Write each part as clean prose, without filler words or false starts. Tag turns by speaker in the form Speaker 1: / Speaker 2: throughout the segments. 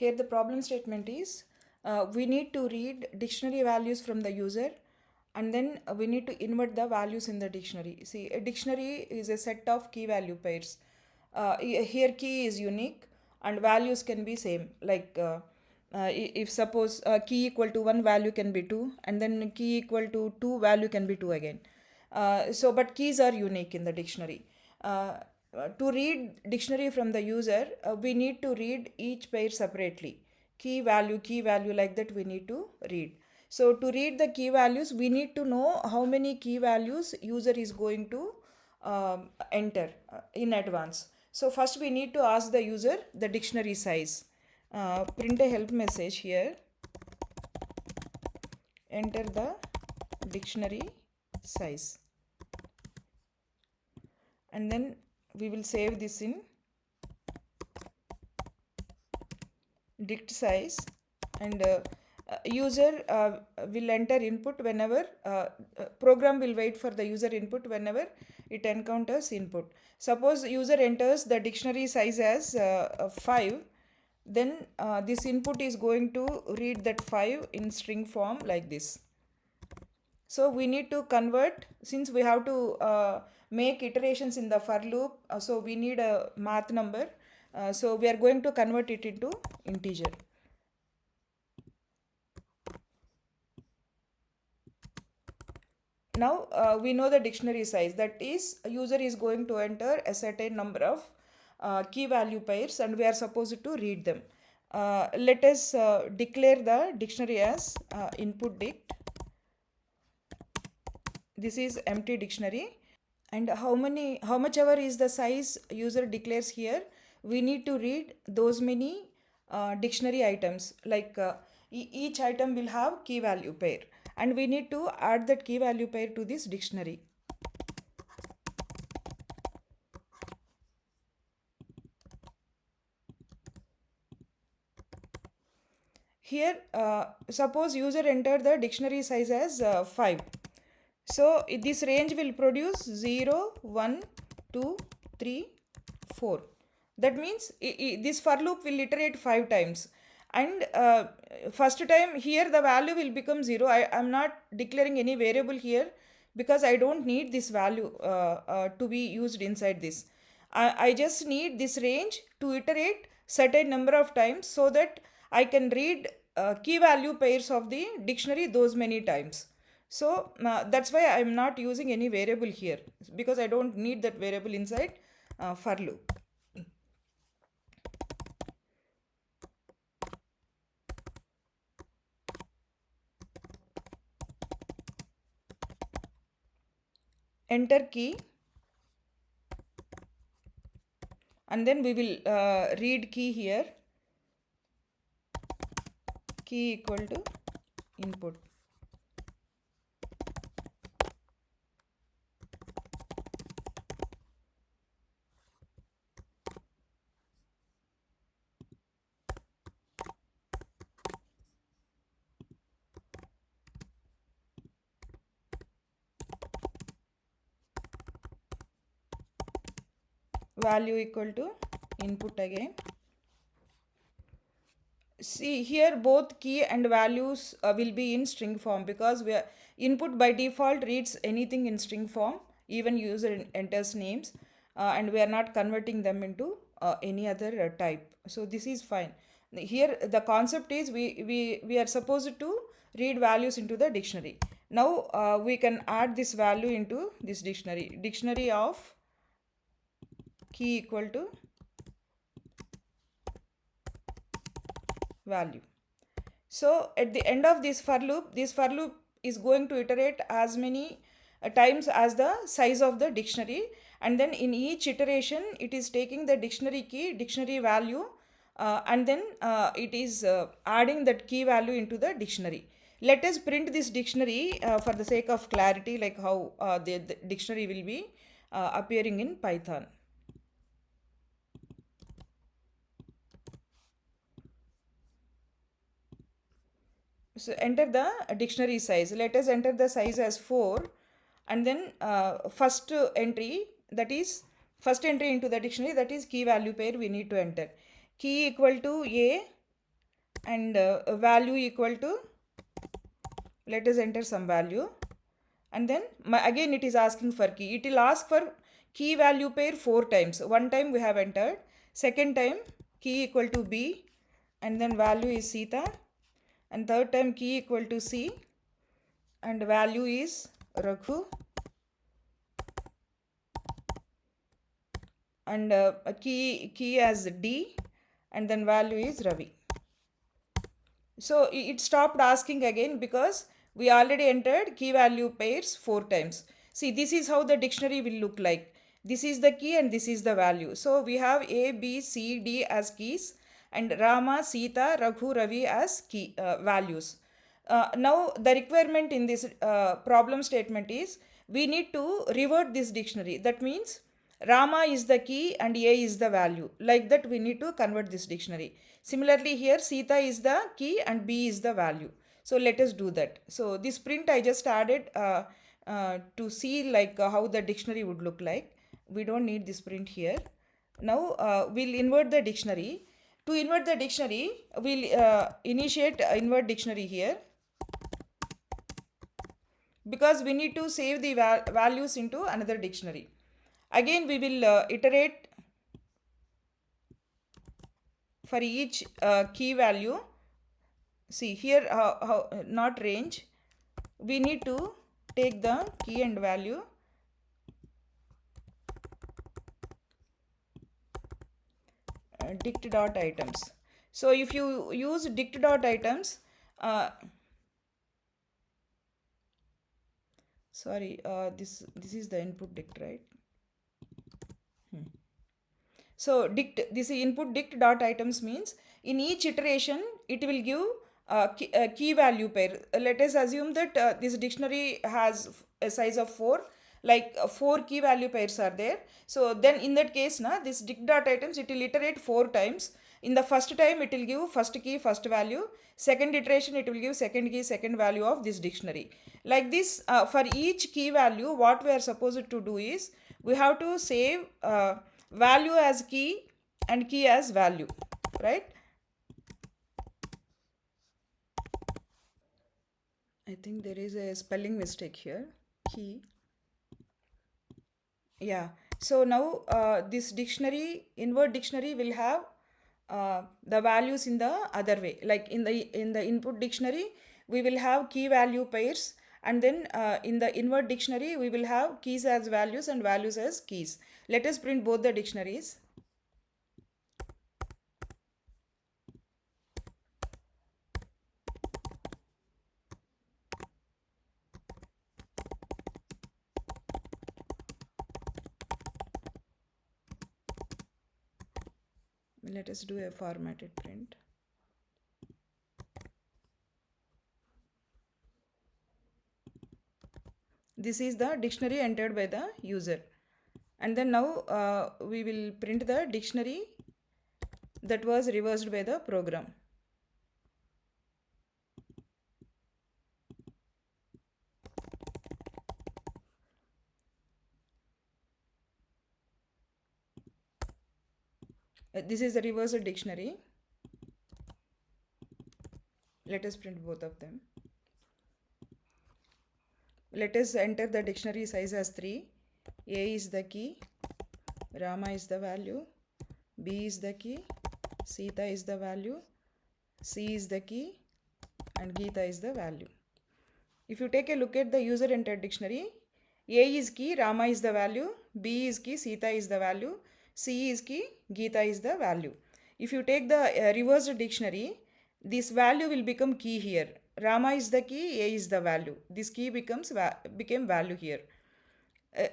Speaker 1: Here the problem statement is we need to read dictionary values from the user, and then we need to invert the values in the dictionary. See, a dictionary is a set of key value pairs. Here key is unique and values can be same, like if suppose key equal to 1 value can be 2, and then key equal to 2 value can be 2 again. But keys are unique in the dictionary. To read dictionary from the user, we need to read each pair separately. Key value, like that we need to read. So to read the key values, we need to know how many key values user is going to enter in advance. So first we need to ask the user the dictionary size. Print a help message here. Enter the dictionary size. And then we will save this in dict size, and user will enter input whenever program will wait for the user input whenever it encounters input. Suppose user enters the dictionary size as 5, then this input is going to read that 5 in string form like this. So we need to convert, since we have to make iterations in the for loop, so we need a math number. So we are going to convert it into integer. Now we know the dictionary size, that is user is going to enter a certain number of key value pairs and we are supposed to read them. Let us declare the dictionary as input dict. This is empty dictionary, and how much ever is the size user declares here, we need to read those many dictionary items, like each item will have key value pair, and we need to add that key value pair to this dictionary. Here suppose user enter the dictionary size as 5. So this range will produce 0, 1, 2, 3, 4. That means this for loop will iterate 5 times. And first time here the value will become 0. I am not declaring any variable here because I don't need this value to be used inside this. I just need this range to iterate certain number of times so that I can read key value pairs of the dictionary those many times. So that's why I'm not using any variable here, because I don't need that variable inside for loop. Enter key, and then we will read key here. Key equal to input. Value equal to input again. See, here both key and values will be in string form, because we are input by default reads anything in string form, even user enters names, and we are not converting them into any other type. So this is fine. Here the concept is we are supposed to read values into the dictionary. Now we can add this value into this dictionary of key equal to value. So at the end of this for loop is going to iterate as many times as the size of the dictionary, and then in each iteration it is taking the dictionary key, dictionary value, and then it is adding that key value into the dictionary. Let us print this dictionary for the sake of clarity, like how the dictionary will be appearing in Python. So enter the dictionary size. Let us enter the size as 4, and then first entry, that is first entry into the dictionary, that is key value pair we need to enter. Key equal to A, and a value equal to, let us enter some value, and then again it is asking for key. It will ask for key value pair 4 times. One time we have entered, second time key equal to B, and then value is Sita, and third time key equal to C, and value is Raghu, and a key as D, and then value is Ravi. So it stopped asking again because we already entered key value pairs 4 times. See, this is how the dictionary will look like. This is the key and this is the value. So we have A, B, C, D as keys, and Rama, Sita, Raghu, Ravi as key values. Now the requirement in this problem statement is we need to revert this dictionary. That means Rama is the key and A is the value. Like that we need to convert this dictionary. Similarly here Sita is the key and B is the value. So let us do that. So this print I just added to see like how the dictionary would look like. We don't need this print here. Now we'll invert the dictionary. To invert the dictionary, we'll initiate invert dictionary here, because we need to save the values into another dictionary. Again we will iterate for each key value. See here how not range, we need to take the key and value, dict dot items. So if you use dict dot items, sorry, this is the input dict, right? So dict, this input dict dot items means in each iteration it will give a key value pair. Let us assume that this dictionary has a size of 4, like 4 key value pairs are there. So then in that case this dict dot items, it will iterate 4 times. In the first time it will give first key first value, second iteration it will give second key second value of this dictionary. Like this for each key value what we are supposed to do is we have to save value as key and key as value, right? I think there is a spelling mistake here. Key. Yeah. So now this dictionary, invert dictionary, will have the values in the other way. Like in the input dictionary, we will have key value pairs, and then in the invert dictionary, we will have keys as values and values as keys. Let us print both the dictionaries. Let us do a formatted print. This is the dictionary entered by the user, and then now we will print the dictionary that was reversed by the program. This is the reversed dictionary. Let us print both of them. Let us enter the dictionary size as 3. A is the key, Rama is the value, B is the key, Sita is the value, C is the key, and Geeta is the value. If you take a look at the user entered dictionary, A is key, Rama is the value, B is key, Sita is the value, C is key, Geeta is the value. If you take the reversed dictionary, this value will become key here. Rama is the key, A is the value. This key became value here.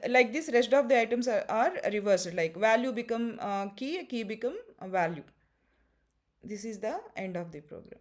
Speaker 1: Like this, rest of the items are reversed. Like value become key, key become value. This is the end of the program.